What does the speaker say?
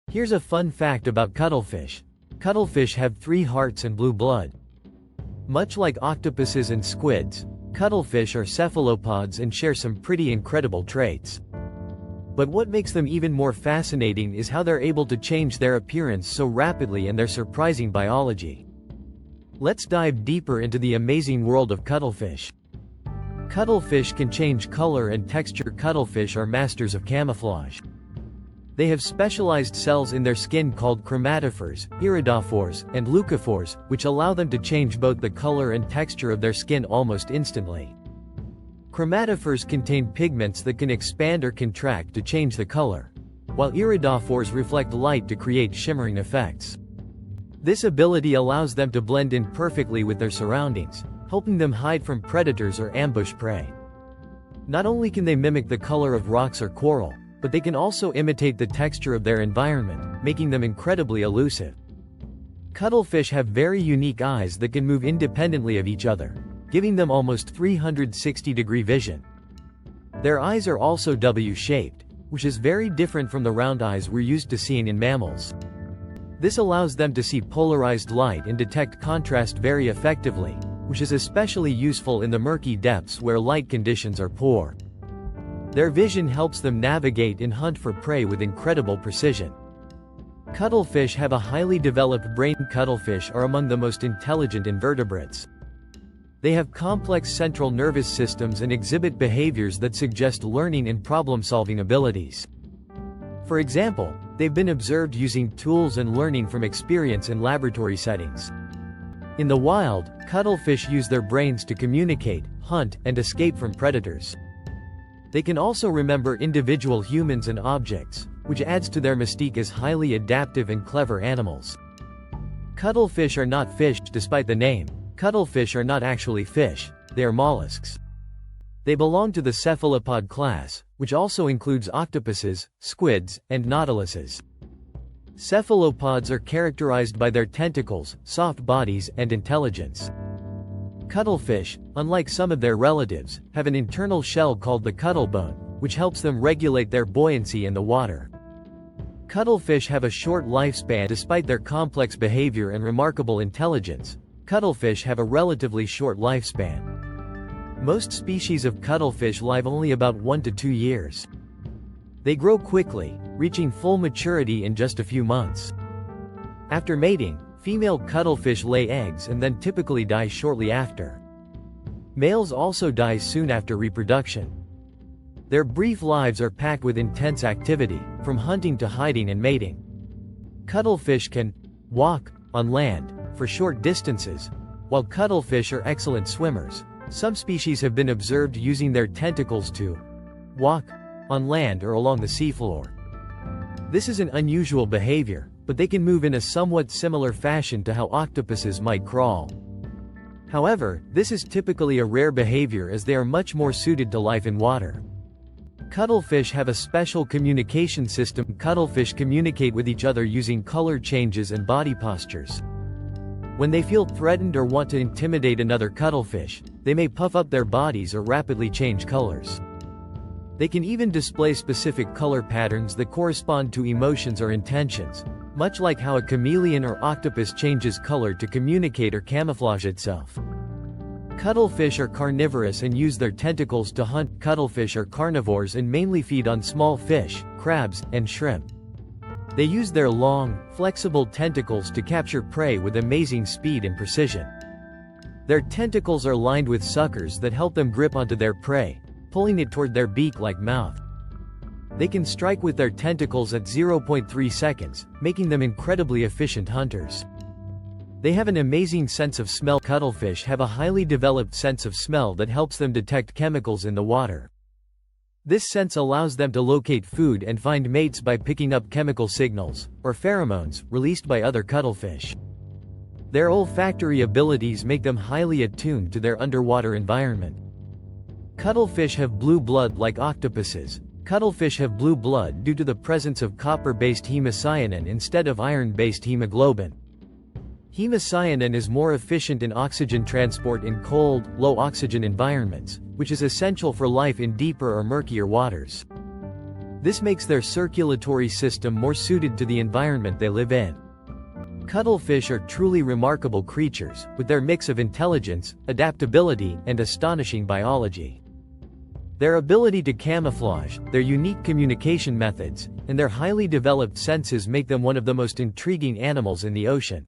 Here's a fun fact about cuttlefish. Cuttlefish have 3 hearts and blue blood. Much like octopuses and squids, cuttlefish are cephalopods and share some pretty incredible traits. But what makes them even more fascinating is how they're able to change their appearance so rapidly and their surprising biology. Let's dive deeper into the amazing world of cuttlefish. Cuttlefish can change color and texture. Cuttlefish are masters of camouflage. They have specialized cells in their skin called chromatophores, iridophores, and leucophores, which allow them to change both the color and texture of their skin almost instantly. Chromatophores contain pigments that can expand or contract to change the color, while iridophores reflect light to create shimmering effects. This ability allows them to blend in perfectly with their surroundings, helping them hide from predators or ambush prey. Not only can they mimic the color of rocks or coral, but they can also imitate the texture of their environment, making them incredibly elusive. Cuttlefish have very unique eyes that can move independently of each other, giving them almost 360-degree vision. Their eyes are also W-shaped, which is very different from the round eyes we're used to seeing in mammals. This allows them to see polarized light and detect contrast very effectively, which is especially useful in the murky depths where light conditions are poor. Their vision helps them navigate and hunt for prey with incredible precision. Cuttlefish have a highly developed brain. Cuttlefish are among the most intelligent invertebrates. They have complex central nervous systems and exhibit behaviors that suggest learning and problem-solving abilities. For example, they've been observed using tools and learning from experience in laboratory settings. In the wild, cuttlefish use their brains to communicate, hunt, and escape from predators. They can also remember individual humans and objects, which adds to their mystique as highly adaptive and clever animals. Cuttlefish are not fish. Despite the name, cuttlefish are not actually fish, they are mollusks. They belong to the cephalopod class, which also includes octopuses, squids, and nautiluses. Cephalopods are characterized by their tentacles, soft bodies, and intelligence. Cuttlefish, unlike some of their relatives, have an internal shell called the cuttlebone, which helps them regulate their buoyancy in the water. Cuttlefish have a short lifespan. Despite their complex behavior and remarkable intelligence, cuttlefish have a relatively short lifespan. Most species of cuttlefish live only about 1 to 2 years. They grow quickly, reaching full maturity in just a few months. After mating, female cuttlefish lay eggs and then typically die shortly after. Males also die soon after reproduction. Their brief lives are packed with intense activity, from hunting to hiding and mating. Cuttlefish can walk on land for short distances, while cuttlefish are excellent swimmers. Some species have been observed using their tentacles to walk on land or along the seafloor. This is an unusual behavior, but they can move in a somewhat similar fashion to how octopuses might crawl. However, this is typically a rare behavior as they are much more suited to life in water. Cuttlefish have a special communication system. Cuttlefish communicate with each other using color changes and body postures. When they feel threatened or want to intimidate another cuttlefish, they may puff up their bodies or rapidly change colors. They can even display specific color patterns that correspond to emotions or intentions, much like how a chameleon or octopus changes color to communicate or camouflage itself. Cuttlefish are carnivorous and use their tentacles to hunt. Cuttlefish are carnivores and mainly feed on small fish, crabs, and shrimp. They use their long, flexible tentacles to capture prey with amazing speed and precision. Their tentacles are lined with suckers that help them grip onto their prey, pulling it toward their beak-like mouth. They can strike with their tentacles at 0.3 seconds, making them incredibly efficient hunters. They have an amazing sense of smell. Cuttlefish have a highly developed sense of smell that helps them detect chemicals in the water. This sense allows them to locate food and find mates by picking up chemical signals, or pheromones, released by other cuttlefish. Their olfactory abilities make them highly attuned to their underwater environment. Cuttlefish have blue blood like octopuses. Cuttlefish have blue blood due to the presence of copper-based hemocyanin instead of iron-based hemoglobin. Hemocyanin is more efficient in oxygen transport in cold, low-oxygen environments, which is essential for life in deeper or murkier waters. This makes their circulatory system more suited to the environment they live in. Cuttlefish are truly remarkable creatures, with their mix of intelligence, adaptability, and astonishing biology. Their ability to camouflage, their unique communication methods, and their highly developed senses make them one of the most intriguing animals in the ocean.